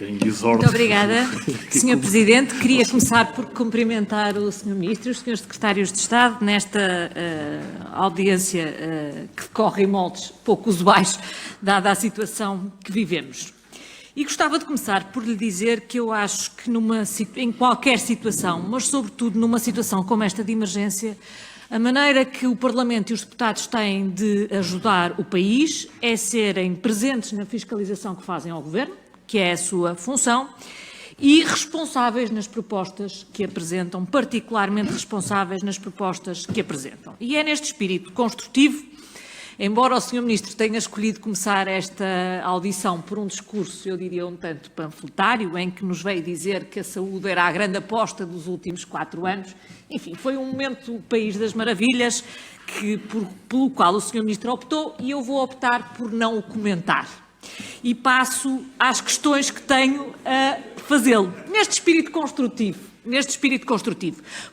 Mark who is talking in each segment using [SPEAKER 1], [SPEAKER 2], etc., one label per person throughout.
[SPEAKER 1] bocadinho de desordem.
[SPEAKER 2] Muito obrigada, Sr. Presidente. Queria começar por cumprimentar o Sr. Ministro e os Srs. Secretários de Estado nesta audiência que decorre em moldes pouco usuais, dada a situação que vivemos. E gostava de começar por lhe dizer que eu acho que em qualquer situação, mas sobretudo numa situação como esta de emergência, a maneira que o Parlamento e os deputados têm de ajudar o país é serem presentes na fiscalização que fazem ao Governo, que é a sua função, e responsáveis nas propostas que apresentam, particularmente responsáveis nas propostas que apresentam. E é neste espírito construtivo, embora o Sr. Ministro tenha escolhido começar esta audição por um discurso, eu diria um tanto panfletário, em que nos veio dizer que a saúde era a grande aposta dos últimos 4 anos, enfim, foi um momento País das Maravilhas pelo qual o Sr. Ministro optou e eu vou optar por não o comentar. E passo às questões que tenho a fazê-lo, neste espírito construtivo,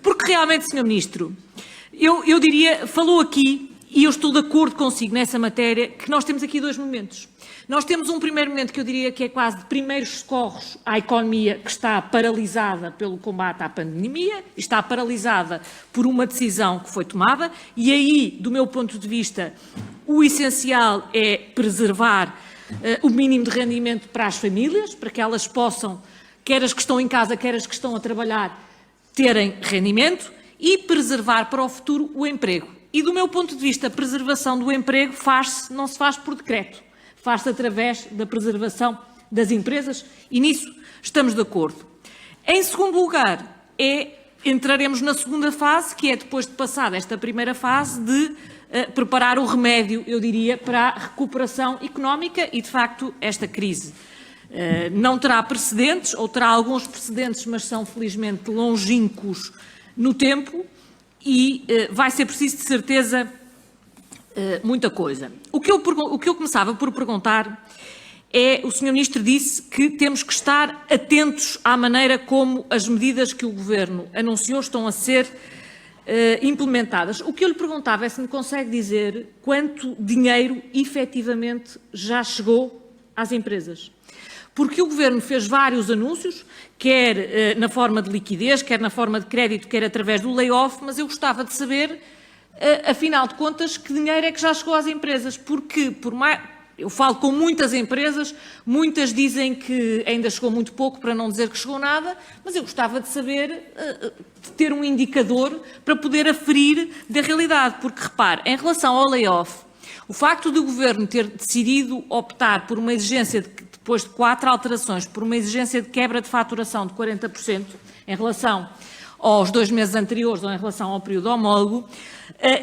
[SPEAKER 2] porque realmente, Sr. Ministro, eu diria, falou aqui, e eu estou de acordo consigo nessa matéria, que nós temos aqui 2 momentos. Nós temos um primeiro momento que eu diria que é quase de primeiros socorros à economia que está paralisada pelo combate à pandemia, está paralisada por uma decisão que foi tomada, e aí, do meu ponto de vista, o essencial é preservar o mínimo de rendimento para as famílias, para que elas possam, quer as que estão em casa, quer as que estão a trabalhar, terem rendimento e preservar para o futuro o emprego. E do meu ponto de vista, a preservação do emprego não se faz por decreto, faz-se através da preservação das empresas e nisso estamos de acordo. Em segundo lugar, entraremos na segunda fase, que é depois de passada esta primeira fase de preparar o remédio, eu diria, para a recuperação económica e, de facto, esta crise não terá precedentes, ou terá alguns precedentes, mas são, felizmente, longínquos no tempo e vai ser preciso, de certeza, muita coisa. O que eu começava por perguntar o Sr. Ministro disse que temos que estar atentos à maneira como as medidas que o Governo anunciou estão a ser implementadas. O que eu lhe perguntava é se me consegue dizer quanto dinheiro efetivamente já chegou às empresas. Porque o Governo fez vários anúncios, quer na forma de liquidez, quer na forma de crédito, quer através do layoff, mas eu gostava de saber, afinal de contas, que dinheiro é que já chegou às empresas. Porque, eu falo com muitas empresas, muitas dizem que ainda chegou muito pouco, para não dizer que chegou nada, mas eu gostava de saber, de ter um indicador para poder aferir da realidade, porque repare, em relação ao layoff, o facto do Governo ter decidido optar por uma exigência, depois de 4 alterações, por uma exigência de quebra de faturação de 40% em relação aos 2 meses anteriores ou em relação ao período homólogo,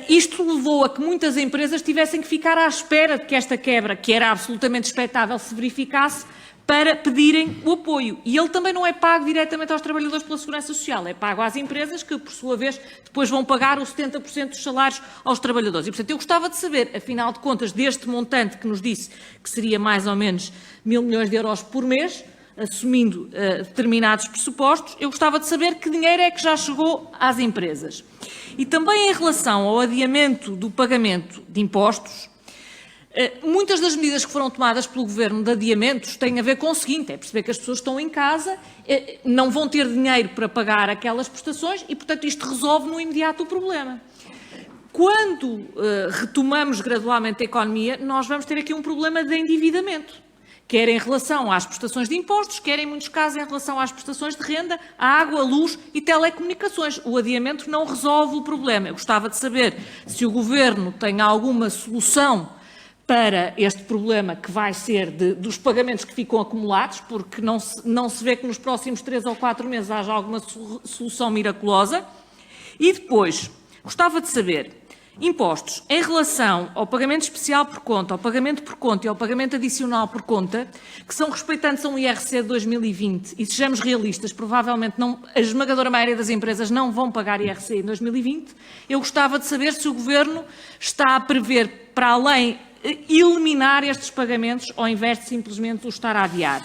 [SPEAKER 2] isto levou a que muitas empresas tivessem que ficar à espera de que esta quebra, que era absolutamente expectável, se verificasse, para pedirem o apoio. E ele também não é pago diretamente aos trabalhadores pela Segurança Social, é pago às empresas que, por sua vez, depois vão pagar os 70% dos salários aos trabalhadores. E, portanto, eu gostava de saber, afinal de contas, deste montante que nos disse que seria mais ou menos 1.000 milhões de euros por mês, assumindo determinados pressupostos, eu gostava de saber que dinheiro é que já chegou às empresas. E também em relação ao adiamento do pagamento de impostos, muitas das medidas que foram tomadas pelo Governo de adiamentos têm a ver com o seguinte, é perceber que as pessoas estão em casa, não vão ter dinheiro para pagar aquelas prestações e, portanto, isto resolve no imediato o problema. Quando retomamos gradualmente a economia, nós vamos ter aqui um problema de endividamento, quer em relação às prestações de impostos, quer em muitos casos em relação às prestações de renda, à água, luz e telecomunicações. O adiamento não resolve o problema. Eu gostava de saber se o Governo tem alguma solução para este problema que vai ser dos pagamentos que ficam acumulados, porque não se vê que nos próximos 3 ou 4 meses haja alguma solução miraculosa. E depois, gostava de saber, impostos, em relação ao pagamento especial por conta, ao pagamento por conta e ao pagamento adicional por conta, que são respeitantes a um IRC de 2020, e sejamos realistas, provavelmente a esmagadora maioria das empresas não vão pagar IRC em 2020, eu gostava de saber se o Governo está a prever, para além, eliminar estes pagamentos, ao invés de simplesmente os estar a adiar.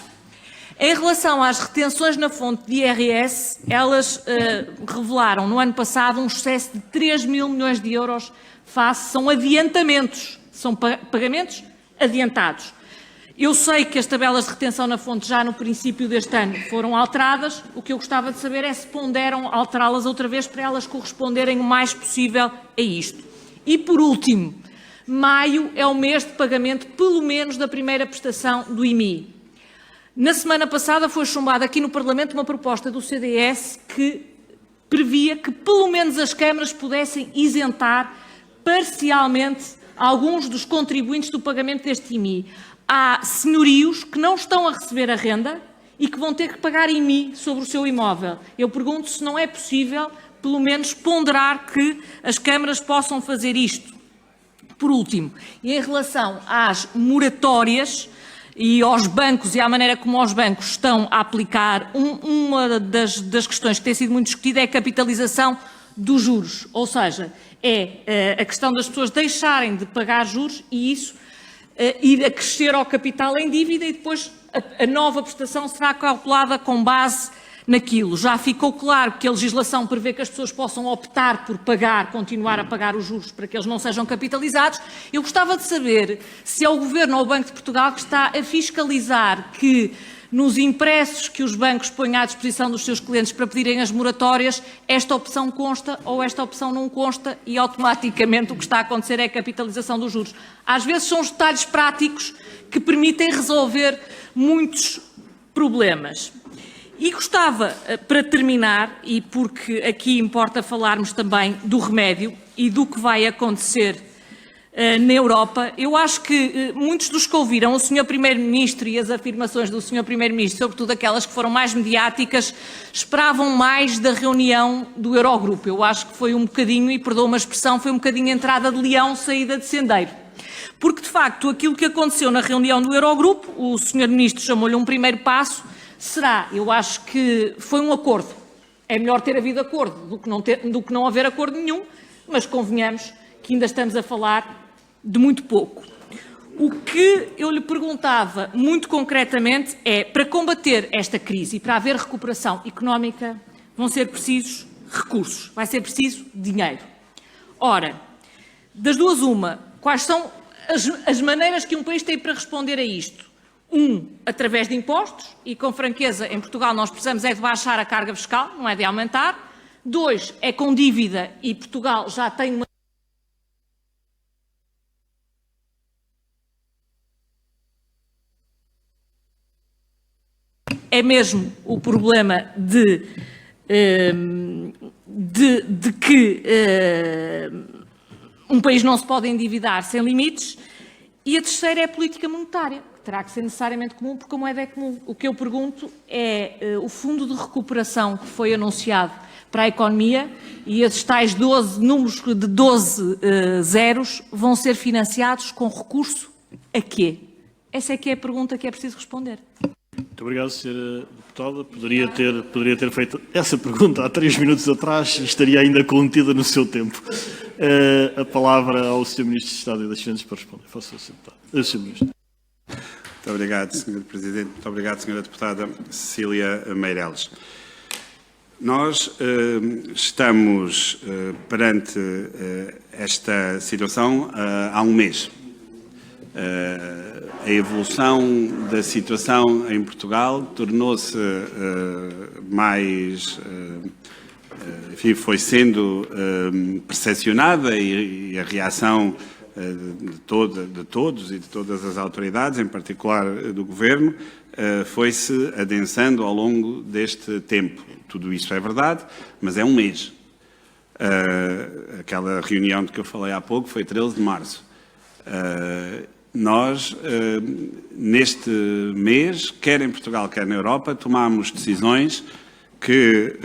[SPEAKER 2] Em relação às retenções na fonte de IRS, elas revelaram no ano passado um excesso de 3.000 milhões de euros são adiantamentos, são pagamentos adiantados. Eu sei que as tabelas de retenção na fonte já no princípio deste ano foram alteradas. O que eu gostava de saber é se ponderam alterá-las outra vez para elas corresponderem o mais possível a isto. E por último, maio é o mês de pagamento, pelo menos, da primeira prestação do IMI. Na semana passada foi chumbada aqui no Parlamento uma proposta do CDS que previa que pelo menos as câmaras pudessem isentar parcialmente alguns dos contribuintes do pagamento deste IMI. Há senhorios que não estão a receber a renda e que vão ter que pagar IMI sobre o seu imóvel. Eu pergunto se não é possível, pelo menos, ponderar que as câmaras possam fazer isto. Por último, em relação às moratórias e aos bancos e à maneira como os bancos estão a aplicar, uma das questões que tem sido muito discutida é a capitalização dos juros, ou seja, é a questão das pessoas deixarem de pagar juros e isso ir a crescer ao capital em dívida e depois a nova prestação será calculada com base naquilo. Já ficou claro que a legislação prevê que as pessoas possam optar por continuar a pagar os juros para que eles não sejam capitalizados. Eu gostava de saber se é o Governo ou o Banco de Portugal que está a fiscalizar que nos impressos que os bancos põem à disposição dos seus clientes para pedirem as moratórias, esta opção consta ou esta opção não consta e automaticamente o que está a acontecer é a capitalização dos juros. Às vezes são os detalhes práticos que permitem resolver muitos problemas. E gostava, para terminar, e porque aqui importa falarmos também do remédio e do que vai acontecer na Europa, eu acho que muitos dos que ouviram o Sr. Primeiro-Ministro e as afirmações do Sr. Primeiro-Ministro, sobretudo aquelas que foram mais mediáticas, esperavam mais da reunião do Eurogrupo. Eu acho que foi um bocadinho, e perdoa uma expressão, foi um bocadinho entrada de leão, saída de sendeiro. Porque, de facto, aquilo que aconteceu na reunião do Eurogrupo, o Sr. Ministro chamou-lhe um primeiro passo, eu acho que foi um acordo. É melhor ter havido acordo do que não haver acordo nenhum, mas convenhamos que ainda estamos a falar de muito pouco. O que eu lhe perguntava muito concretamente é, para combater esta crise e para haver recuperação económica, vão ser precisos recursos, vai ser preciso dinheiro. Ora, das duas uma, quais são as maneiras que um país tem para responder a isto? Através de impostos, e com franqueza, em Portugal nós precisamos é de baixar a carga fiscal, não é de aumentar. 2, é com dívida, e Portugal já tem uma... É mesmo o problema de que um país não se pode endividar sem limites. E a terceira é a política monetária, que terá que ser necessariamente comum, porque a moeda é comum. O que eu pergunto é o fundo de recuperação que foi anunciado para a economia e esses tais números de 12 zeros vão ser financiados com recurso a quê? Essa é que é a pergunta que é preciso responder.
[SPEAKER 1] Muito obrigado, Sra. Deputada. Poderia ter feito essa pergunta há 3 minutos atrás e estaria ainda contida no seu tempo. A palavra ao Sr. Ministro de Estado e das Finanças para responder. Faça, Sr. Deputado. Sr. Ministro.
[SPEAKER 3] Muito obrigado, Sr. Presidente. Muito obrigado, Sra. Deputada Cecília Meireles. Nós estamos perante esta situação há um mês. A evolução da situação em Portugal tornou-se mais, enfim, foi sendo percepcionada e a reação de todos e de todas as autoridades, em particular do Governo, foi-se adensando ao longo deste tempo. Tudo isso é verdade, mas é um mês. Aquela reunião de que eu falei há pouco foi 13 de março. Nós, neste mês, quer em Portugal, quer na Europa, tomámos decisões que,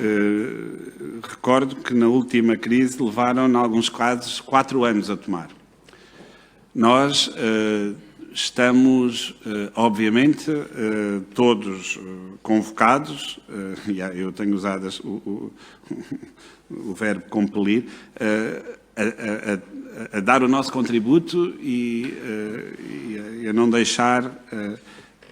[SPEAKER 3] recordo que na última crise levaram, em alguns casos, 4 anos a tomar. Nós estamos, obviamente, todos convocados, eu tenho usado o verbo compelir, a dar o nosso contributo e a não deixar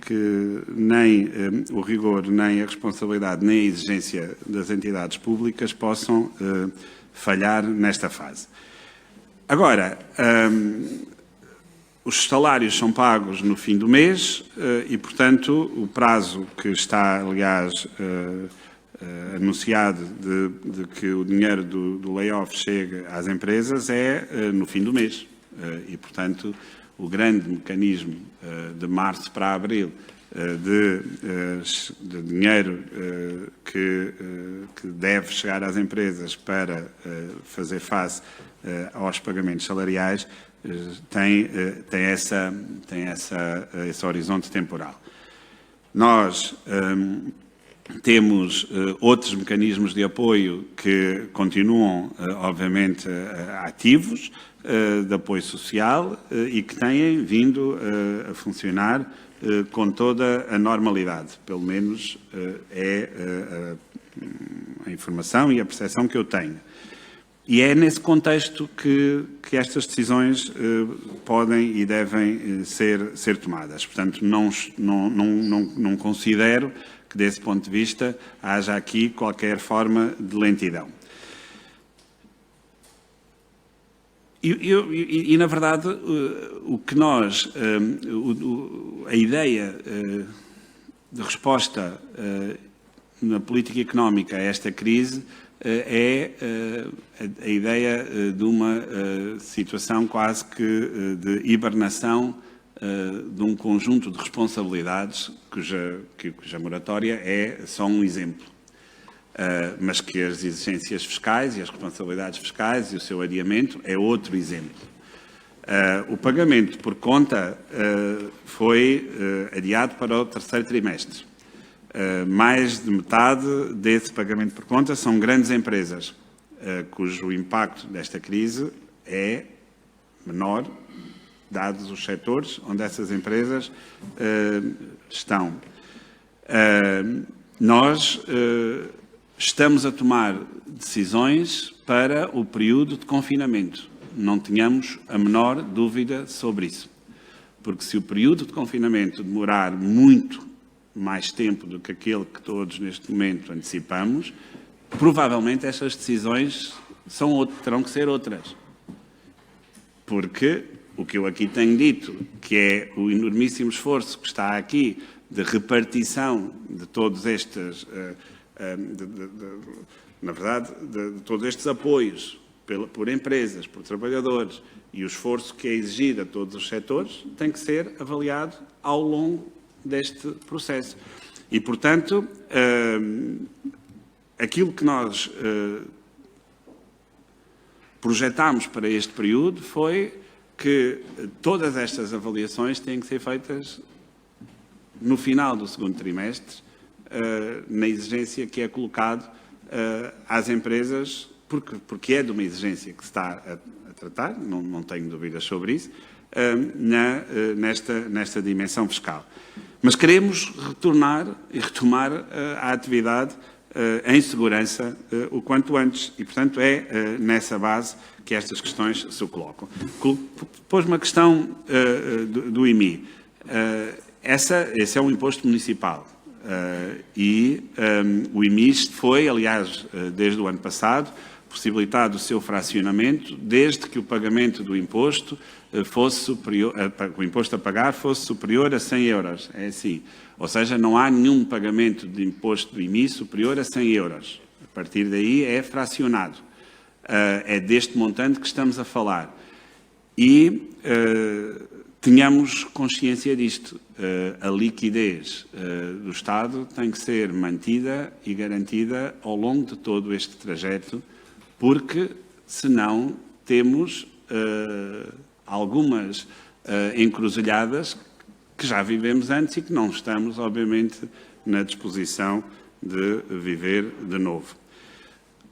[SPEAKER 3] que nem o rigor, nem a responsabilidade, nem a exigência das entidades públicas possam falhar nesta fase. Agora, Os salários são pagos no fim do mês e, portanto, o prazo que está, aliás, anunciado de que o dinheiro do layoff chegue às empresas é no fim do mês. E, portanto, o grande mecanismo de março para abril de dinheiro que deve chegar às empresas para fazer face aos pagamentos salariais tem esse horizonte temporal. Nós temos outros mecanismos de apoio que continuam, obviamente, ativos, de apoio social e que têm vindo a funcionar com toda a normalidade. Pelo menos é a informação e a percepção que eu tenho. E é nesse contexto que estas decisões podem e devem ser tomadas. Portanto, não considero que, desse ponto de vista, haja aqui qualquer forma de lentidão. E na verdade, o que nós, a ideia de resposta na política económica a esta crise é a ideia de uma situação quase que de hibernação de um conjunto de responsabilidades cuja moratória é só um exemplo. Mas que as exigências fiscais e as responsabilidades fiscais e o seu adiamento é outro exemplo. O pagamento por conta foi adiado para o terceiro trimestre. Mais de metade desse pagamento por conta são grandes empresas, cujo impacto desta crise é menor, dados os setores onde essas empresas estão. Nós estamos a tomar decisões para o período de confinamento. Não tenhamos a menor dúvida sobre isso. Porque se o período de confinamento demorar muito mais tempo do que aquele que todos neste momento antecipamos, provavelmente estas decisões terão que ser outras. Porque o que eu aqui tenho dito, que é o enormíssimo esforço que está aqui de repartição de todos estes, na verdade, de todos estes apoios por empresas, por trabalhadores e o esforço que é exigido a todos os setores, tem que ser avaliado ao longo deste processo. E, portanto, aquilo que nós projetámos para este período foi que todas estas avaliações têm que ser feitas no final do segundo trimestre, na exigência que é colocado às empresas, porque é de uma exigência que se está a tratar, não tenho dúvidas sobre isso, nesta dimensão fiscal. Mas queremos retomar a atividade em segurança o quanto antes e, portanto, é nessa base que estas questões se colocam. Pôs uma questão do IMI. Esse é um imposto municipal e o IMI foi, aliás, desde o ano passado, possibilitado o seu fracionamento desde que o pagamento do imposto fosse superior, o imposto a pagar fosse superior a 100 euros. É assim. Ou seja, não há nenhum pagamento de imposto do IMI superior a 100 euros. A partir daí é fracionado. É deste montante que estamos a falar. E tenhamos consciência disto. A liquidez do Estado tem que ser mantida e garantida ao longo de todo este trajeto, porque senão temos algumas encruzilhadas que já vivemos antes e que não estamos, obviamente, na disposição de viver de novo.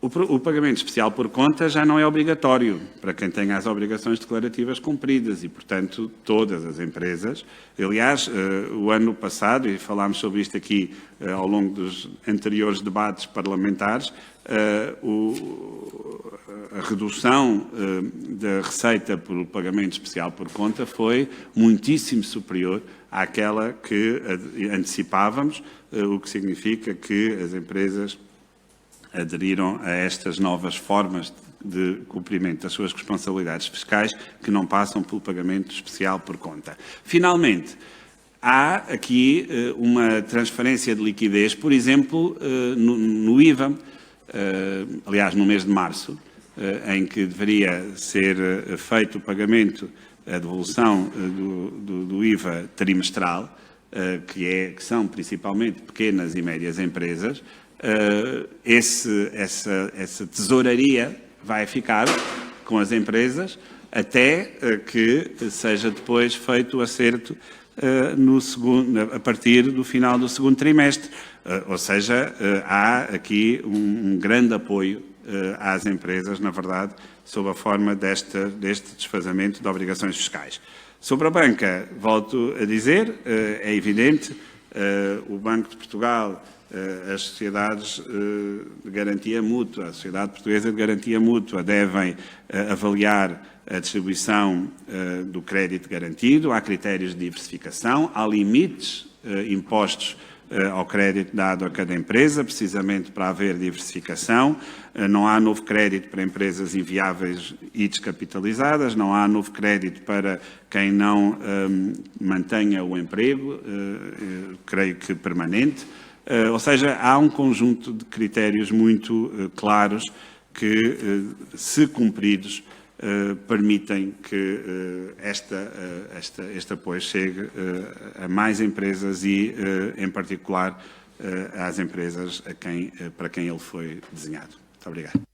[SPEAKER 3] O pagamento especial por conta já não é obrigatório para quem tenha as obrigações declarativas cumpridas e, portanto, todas as empresas. Aliás, o ano passado, e falámos sobre isto aqui ao longo dos anteriores debates parlamentares, a redução da receita por pagamento especial por conta foi muitíssimo superior àquela que antecipávamos, o que significa que as empresas aderiram a estas novas formas de cumprimento das suas responsabilidades fiscais que não passam pelo pagamento especial por conta. Finalmente, há aqui uma transferência de liquidez, por exemplo, no IVA, aliás, no mês de março, em que deveria ser feito o pagamento, a devolução do IVA trimestral, que são principalmente pequenas e médias empresas, essa tesouraria vai ficar com as empresas até que seja depois feito o acerto a partir do final do segundo trimestre. Ou seja, há aqui um grande apoio às empresas, na verdade, sob a forma deste desfazamento de obrigações fiscais. Sobre a banca, volto a dizer, é evidente, o Banco de Portugal, as sociedades de garantia mútua, a Sociedade Portuguesa de Garantia Mútua, devem avaliar a distribuição do crédito garantido, há critérios de diversificação, há limites impostos ao crédito dado a cada empresa, precisamente para haver diversificação. Não há novo crédito para empresas inviáveis e descapitalizadas, não há novo crédito para quem não mantenha o emprego, creio que permanente. Ou seja, há um conjunto de critérios muito claros que, se cumpridos, permitem que este apoio chegue a mais empresas e, em particular, às empresas para quem ele foi desenhado. Muito obrigado.